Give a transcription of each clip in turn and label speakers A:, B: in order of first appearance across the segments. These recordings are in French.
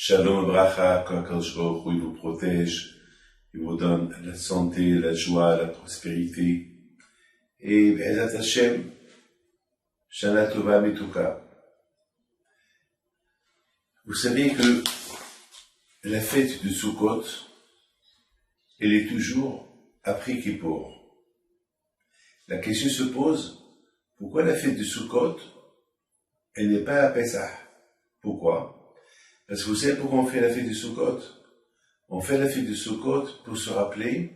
A: Shalom Bracha, qu'Akadosh Baruch Hu, il vous protège, il vous donne la santé, la joie, la prospérité. Et Be'ezat Hashem, Shana Tova Metuka. Vous savez que la fête de Sukkot, elle est toujours après Kippour. La question se pose, pourquoi la fête de Sukkot, elle n'est pas à Pessah? Pourquoi? Parce que vous savez pourquoi on fait la fête de Sukkot? On fait la fête de Sukkot pour se rappeler,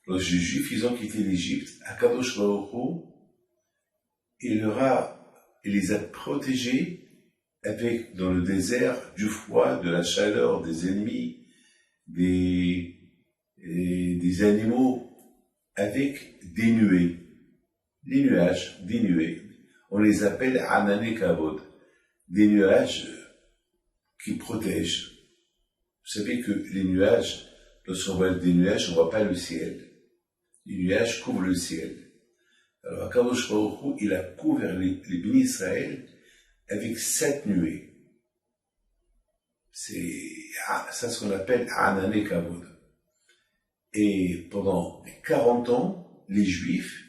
A: lorsque les Juifs, ils ont quitté l'Égypte, Akadosh Baruch Hu, il les a protégés avec, dans le désert, du froid, de la chaleur, des ennemis, des animaux, avec des nuées. Des nuages, des nuées. On les appelle Anané Kavod. Des nuages qui protègent. Vous savez que les nuages, lorsqu'on voit des nuages, on ne voit pas le ciel. Les nuages couvrent le ciel. Alors, Akadosh Baruch Hu, il a couvert les bénis Israël avec 7 nuées. C'est ça ce qu'on appelle Anané Kavod. Et pendant 40 ans, les Juifs,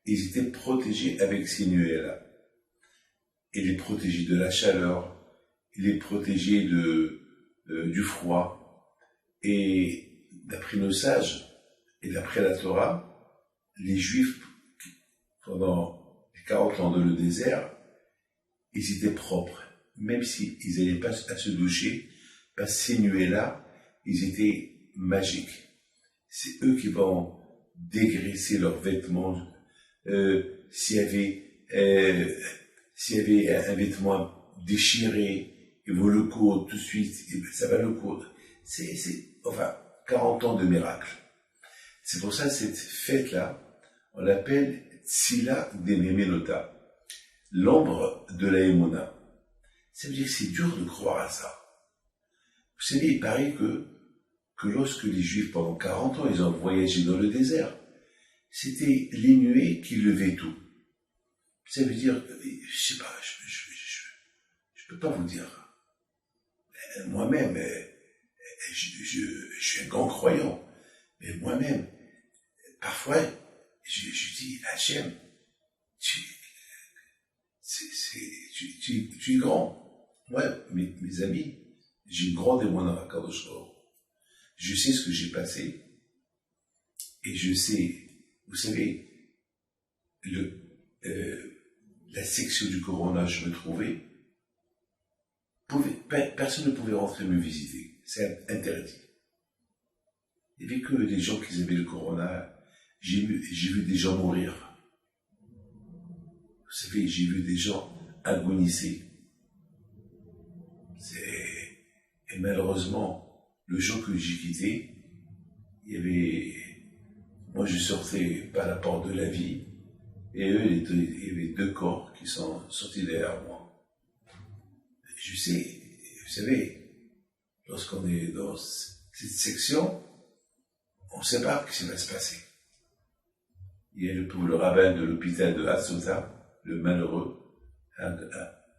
A: ils étaient protégés avec ces nuées-là. Il est protégé de la chaleur, il est protégé du froid. Et d'après nos sages, et d'après la Torah, les Juifs, pendant les 40 ans dans le désert, ils étaient propres, même s'ils n'allaient pas à se doucher, parce que ces nuées-là, ils étaient magiques. C'est eux qui vont dégraisser leurs vêtements. S'il y avait un vêtement déchiré, ils vont le coudre tout de suite, et ça va le coudre. Enfin, 40 ans de miracle. C'est pour ça, cette fête-là, on l'appelle Tzila Dememenota, l'ombre de la Emouna. Ça veut dire que c'est dur de croire à ça. Vous savez, il paraît que lorsque les Juifs, pendant 40 ans, ils ont voyagé dans le désert, c'était les nuées qui levaient tout. Ça veut dire, je sais pas, je peux pas vous dire. Moi-même, je suis un grand croyant, mais moi-même, parfois, je dis, Hachem, tu es grand. Moi, mes amis, j'ai une grande émoine dans Akadosh Baruch Hu. Je sais ce que j'ai passé, et je sais, vous savez, la section du Corona, je me trouvais, personne ne pouvait rentrer me visiter, c'est interdit. Il n'y avait que des gens qui avaient le Corona, j'ai vu des gens mourir. Vous savez, j'ai vu des gens agoniser. Et malheureusement, le jour que j'ai quitté, moi je sortais par la porte de la vie, et eux, il y avait 2 corps qui sont sortis derrière moi. Je sais, vous savez, lorsqu'on est dans cette section, on ne sait pas ce qui va se passer. Il y a le rabbin de l'hôpital de Hatzota, le malheureux, à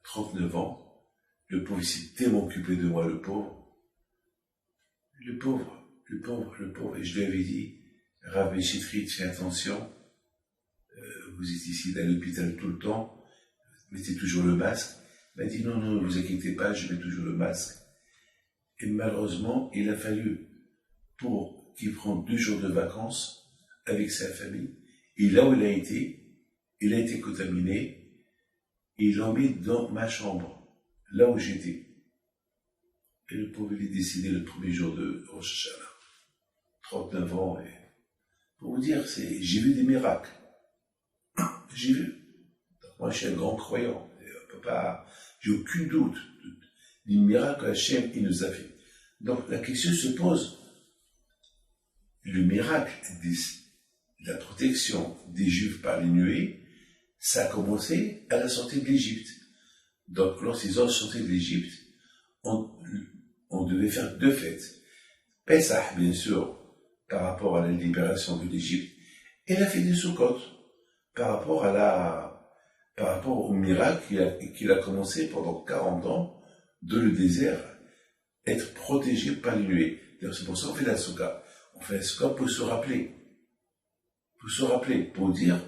A: 39 ans. Le pauvre, il s'est tellement occupé de moi, le pauvre. Le pauvre. Et je lui avais dit, Rav Chitrit, fais attention, vous êtes ici à l'hôpital tout le temps, mettez toujours le masque. Il m'a dit, non, ne vous inquiétez pas, je mets toujours le masque. Et malheureusement, il a fallu, pour qu'il prenne 2 jours de vacances avec sa famille, et là où il a été contaminé, et ils l'ont mis dans ma chambre, là où j'étais. Et le pauvre, il est décédé le premier jour de Rosh Hashanah. 39 ans, et pour vous dire, j'ai vu des miracles. J'ai vu. Donc, moi, je suis un grand croyant. J'ai aucun doute du miracle qu'Hachem il nous a fait. Donc, la question se pose. Le miracle de la protection des Juifs par les nuées, ça a commencé à la sortie de l'Égypte. Donc, lorsqu'ils ont sorti de l'Égypte, on devait faire 2 fêtes. Pessah, bien sûr, par rapport à la libération de l'Égypte, et la fête de Sukkot, par rapport au miracle qu'il a commencé pendant 40 ans dans le désert, être protégé par les nuées. C'est pour ça qu'on fait la souka. On fait la souka pour se rappeler. Pour se rappeler, pour dire,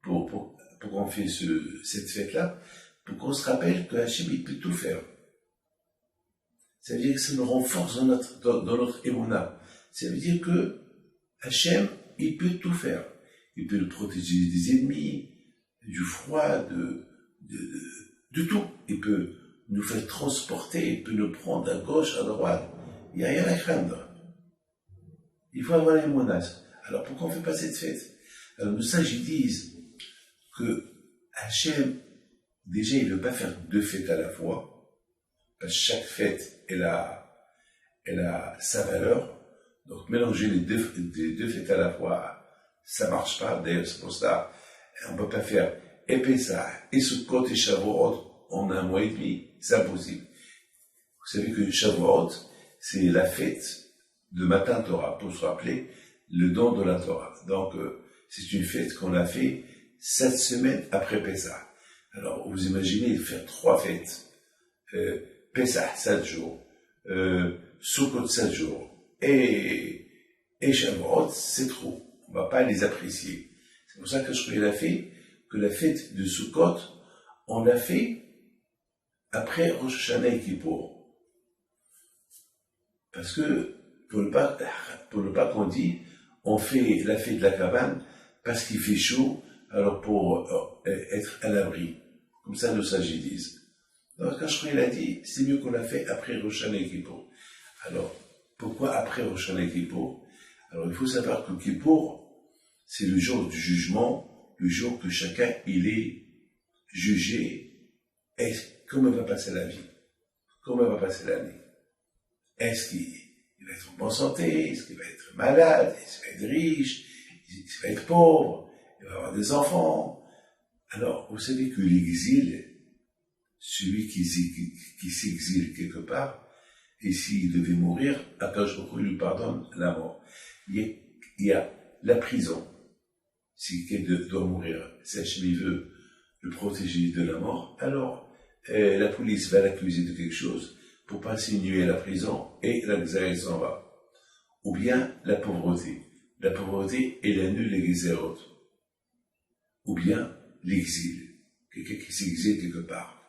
A: pour qu'on fait cette fête-là, pour qu'on se rappelle que Hachem, il peut tout faire. Ça veut dire que ça nous renforce dans notre émouna. Ça veut dire que Hachem, il peut tout faire. Il peut nous protéger des ennemis, du froid, de tout. Il peut nous faire transporter, il peut nous prendre à gauche, à droite. Il n'y a rien à craindre. Il faut avoir les monas. Alors pourquoi on ne fait pas cette fête? Alors nos sages ils disent que Hachem, déjà il ne veut pas faire deux fêtes à la fois, parce que chaque fête, elle a sa valeur. Donc mélanger les deux fêtes à la fois, ça ne marche pas. D'ailleurs, c'est pour ça, on ne peut pas faire et Pessah, et Sukkot et Shavuot en un mois et demi. C'est impossible. Vous savez que Shavuot, c'est la fête de Matan Torah, pour se rappeler le don de la Torah. Donc, c'est une fête qu'on a fait 7 semaines après Pessah. Alors, vous imaginez faire 3 fêtes. Pessah, 7 jours. Sukkot, 7 jours. Et Shavuot, c'est trop. On ne va pas les apprécier. C'est pour ça que je l'a fait, que la fête de Sukkot, on l'a fait après Rosh Hashanah et Kippour. Parce que, pour ne pas qu'on dise, on fait la fête de la cabane parce qu'il fait chaud, alors pour être à l'abri. Comme ça, nos sages disent. Donc, quand je l'a dit, c'est mieux qu'on l'a fait après Rosh Hashanah et Kippour. Alors, pourquoi après Rosh Hashanah et Kippour? Alors, il faut savoir que Kippour, c'est le jour du jugement, le jour que chacun, il est jugé. Et comment va passer la vie? Comment va passer l'année? Est-ce qu'il va être en bonne santé? Est-ce qu'il va être malade? Est-ce qu'il va être riche? Est-ce qu'il va être pauvre? Il va avoir des enfants? Alors, vous savez que l'exil, celui qui s'exile quelque part, et s'il devait mourir, Akadosh Baruch Hu lui pardonne la mort. Il y a la prison. Si quelqu'un doit mourir, si Hachem veut le protéger de la mort, alors la police va l'accuser de quelque chose pour pas s'insinuer à la prison et la Xéret s'en va. Ou bien la pauvreté. La pauvreté, elle annule les Xérot. Ou bien l'exil. Quelqu'un qui s'exile quelque part.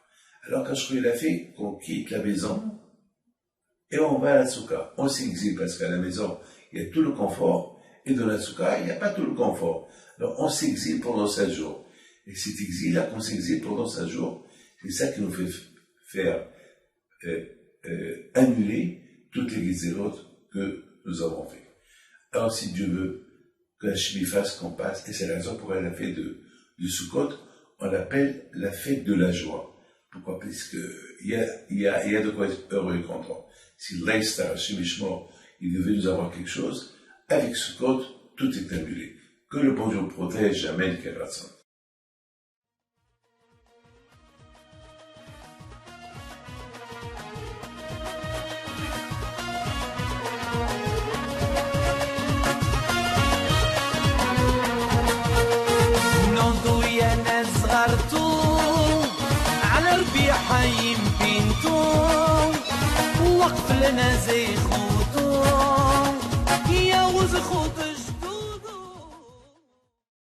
A: Alors quand je l'a fait, qu'on quitte la maison et on va à la souka. On s'exile parce qu'à la maison, il y a tout le confort et dans la souka, il n'y a pas tout le confort. Alors on s'exile pendant 7 jours. Et cet exil-là, qu'on s'exile pendant 7 jours, c'est ça qui nous fait faire annuler toutes les xérotes que nous avons fait. Alors si Dieu veut que la Hachem fasse qu'on passe, et c'est la raison pour laquelle la fête de Sukkot, on l'appelle la fête de la joie. Pourquoi? Parce que il y a de quoi être heureux et content. Si l'Aïstar, Hachem Ishmor, il devait nous avoir quelque chose, avec Sukkot, tout est annulé. Que le bon Dieu nous protège, Amen, Kevatson.
B: حي بنتو وقف لنا زي خوتو يا وز خوتو